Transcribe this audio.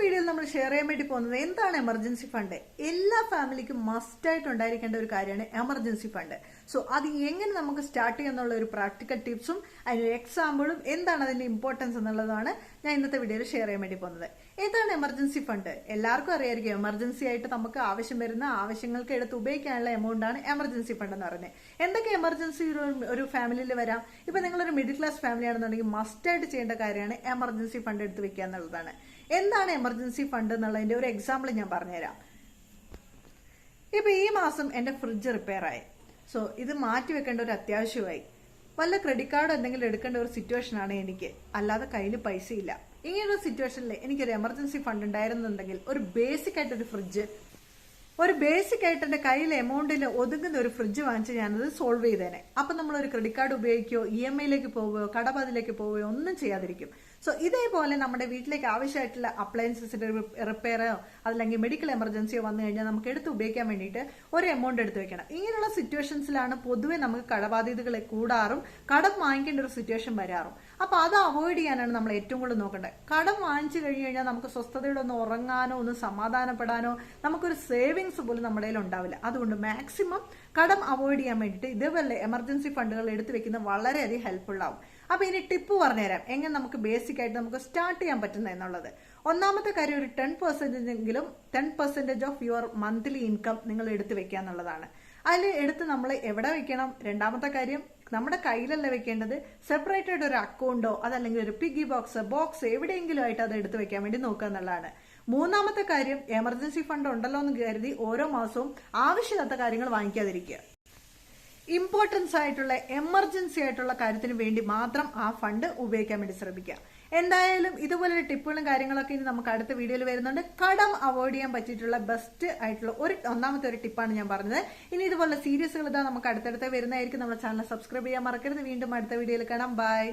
വീഡിയോയിൽ നമ്മൾ ഷെയർ ചെയ്യാൻ വേണ്ടി പോകുന്നത് എന്താണ് എമർജൻസി ഫണ്ട്. എല്ലാ ഫാമിലിക്കും മസ്റ്റ് ആയിട്ട് ഉണ്ടായിരിക്കേണ്ട ഒരു കാര്യമാണ് എമർജൻസി ഫണ്ട്. സോ അത് എങ്ങനെ നമുക്ക് സ്റ്റാർട്ട് ചെയ്യാന്നുള്ള ഒരു പ്രാക്ടിക്കൽ ടിപ്സും അതിനൊരു എക്സാമ്പിളും എന്താണ് അതിന്റെ ഇമ്പോർട്ടൻസ് എന്നുള്ളതാണ് ഞാൻ ഇന്നത്തെ വീഡിയോയിൽ ഷെയർ ചെയ്യാൻ വേണ്ടി പോകുന്നത്. ഏതാണ് എമർജൻസി ഫണ്ട്? എല്ലാവർക്കും അറിയായിരിക്കും. എമർജൻസി ആയിട്ട് നമുക്ക് ആവശ്യം വരുന്ന ആവശ്യങ്ങൾക്ക് എടുത്ത് ഉപയോഗിക്കാനുള്ള എമൗണ്ട് ആണ് എമർജൻസി ഫണ്ട് എന്ന് പറയുന്നത്. എന്തൊക്കെ എമർജൻസി ഒരു ഫാമിലിയിൽ വരാം? ഇപ്പൊ നിങ്ങളൊരു മിഡിൽ ക്ലാസ് ഫാമിലി ആണെന്നുണ്ടെങ്കിൽ മസ്റ്റ് ആയിട്ട് ചെയ്യേണ്ട കാര്യമാണ് എമർജൻസി ഫണ്ട് എടുത്ത് വെക്കുക എന്നുള്ളതാണ്. എന്താണ് എമർജൻസി ഫണ്ട് എന്നുള്ളതിന്റെ ഒരു എക്സാമ്പിൾ ഞാൻ പറഞ്ഞുതരാം. ഇപ്പൊ ഈ മാസം എന്റെ ഫ്രിഡ്ജ് റിപ്പയർ ആയി. സോ ഇത് മാറ്റി വെക്കേണ്ട ഒരു അത്യാവശ്യമായി. വല്ല ക്രെഡിറ്റ് കാർഡ് എന്തെങ്കിലും എടുക്കേണ്ട ഒരു സിറ്റുവേഷൻ ആണ് എനിക്ക്, അല്ലാതെ കയ്യിൽ പൈസ ഇല്ല. ഇങ്ങനൊരു സിറ്റുവേഷനിൽ എനിക്കൊരു എമർജൻസി ഫണ്ട് ഉണ്ടായിരുന്നുണ്ടെങ്കിൽ ഒരു ബേസിക് ആയിട്ടൊരു ഫ്രിഡ്ജ്, ഒരു ബേസിക് ആയിട്ട് എന്റെ കയ്യിൽ എമൗണ്ടിൽ ഒതുങ്ങുന്ന ഒരു ഫ്രിഡ്ജ് വാങ്ങിച്ച് ഞാനത് സോൾവ് ചെയ്തേനെ. അപ്പൊ നമ്മൾ ഒരു ക്രെഡിറ്റ് കാർഡ് ഉപയോഗിക്കുകയോ EMI പോവുകയോ കടബാധ്യതയിലേക്ക് പോവുകയോ ഒന്നും ചെയ്യാതിരിക്കും. സോ ഇതേപോലെ നമ്മുടെ വീട്ടിലേക്ക് ആവശ്യമായിട്ടുള്ള അപ്ലയൻസസിന്റെ റിപ്പയറോ അതല്ലെങ്കിൽ മെഡിക്കൽ എമർജൻസിയോ വന്നു കഴിഞ്ഞാൽ നമുക്ക് എടുത്ത് ഉപയോഗിക്കാൻ വേണ്ടിയിട്ട് ഒരു എമൗണ്ട് എടുത്ത് വെക്കണം. ഇങ്ങനെയുള്ള സിറ്റുവേഷൻസിലാണ് പൊതുവെ നമുക്ക് കടബാധ്യതകളെ കൂടാറും കടം വാങ്ങിക്കേണ്ട ഒരു സിറ്റുവേഷൻ വരാറും. അപ്പൊ അത് അവോയ്ഡ് ചെയ്യാനാണ് നമ്മൾ ഏറ്റവും കൂടുതൽ നോക്കേണ്ടത്. കടം വാങ്ങിച്ചു കഴിഞ്ഞു കഴിഞ്ഞാൽ നമുക്ക് സ്വസ്ഥതയോടെ ഒന്ന് ഉറങ്ങാനോ ഒന്ന് സമാധാനപ്പെടാനോ നമുക്കൊരു സേവിങ്സ് പോലും നമ്മുടെ കയ്യിൽ ഉണ്ടാവില്ല. അതുകൊണ്ട് മാക്സിമം കടം അവോയ്ഡ് ചെയ്യാൻ വേണ്ടിയിട്ട് ഇതേപോലെ എമർജൻസി ഫണ്ടുകൾ എടുത്തു വെക്കുന്നത് വളരെയധികം ഹെൽപ്ഫുൾ ആവും. അപ്പൊ ഇനി ടിപ്പ് പറഞ്ഞുതരാം എങ്ങനെ നമുക്ക് ബേസിക് ആയിട്ട് നമുക്ക് സ്റ്റാർട്ട് ചെയ്യാൻ പറ്റുന്നത് എന്നുള്ളത്. ഒന്നാമത്തെ കാര്യം, ഒരു 10% ഓഫ് യുവർ മന്ത്ലി ഇൻകം നിങ്ങൾ എടുത്തു വെക്കുക എന്നുള്ളതാണ്. അതിൽ എടുത്ത് നമ്മൾ എവിടെ വെക്കണം? രണ്ടാമത്തെ കാര്യം, നമ്മുടെ കയ്യിലല്ല വെക്കേണ്ടത്, സെപ്പറേറ്റ് ആയിട്ട് ഒരു അക്കൗണ്ടോ അതല്ലെങ്കിൽ ഒരു പിഗി ബോക്സ് എവിടെയെങ്കിലും ആയിട്ട് അത് എടുത്തു വെക്കാൻ വേണ്ടി നോക്കുക എന്നുള്ളതാണ്. മൂന്നാമത്തെ കാര്യം, എമർജൻസി ഫണ്ട് ഉണ്ടല്ലോ എന്ന് കരുതി ഓരോ മാസവും ആവശ്യമില്ലാത്ത കാര്യങ്ങൾ വാങ്ങിക്കാതിരിക്കുക. ഇമ്പോർട്ടൻസ് ആയിട്ടുള്ള എമർജൻസി ആയിട്ടുള്ള കാര്യത്തിന് വേണ്ടി മാത്രം ആ ഫണ്ട് ഉപയോഗിക്കാൻ വേണ്ടി ശ്രമിക്കുക. എന്തായാലും ഇതുപോലുള്ള ടിപ്പുകളും കാര്യങ്ങളൊക്കെ ഇനി നമുക്ക് അടുത്ത വീഡിയോയിൽ വരുന്നുണ്ട്. കടം അവോയ്ഡ് ചെയ്യാൻ പറ്റിയിട്ടുള്ള ബെസ്റ്റ് ആയിട്ടുള്ള ഒന്നാമത്തെ ഒരു ടിപ്പാണ് ഞാൻ പറഞ്ഞത്. ഇനി ഇതുപോലുള്ള സീരീസുകൾ ഇതാ നമുക്ക് അടുത്തടുത്ത് വരുന്നതായിരിക്കും. നമ്മുടെ ചാനൽ സബ്സ്ക്രൈബ് ചെയ്യാൻ മറക്കരുത്. വീണ്ടും അടുത്ത വീഡിയോയിൽ കാണാം. ബൈ.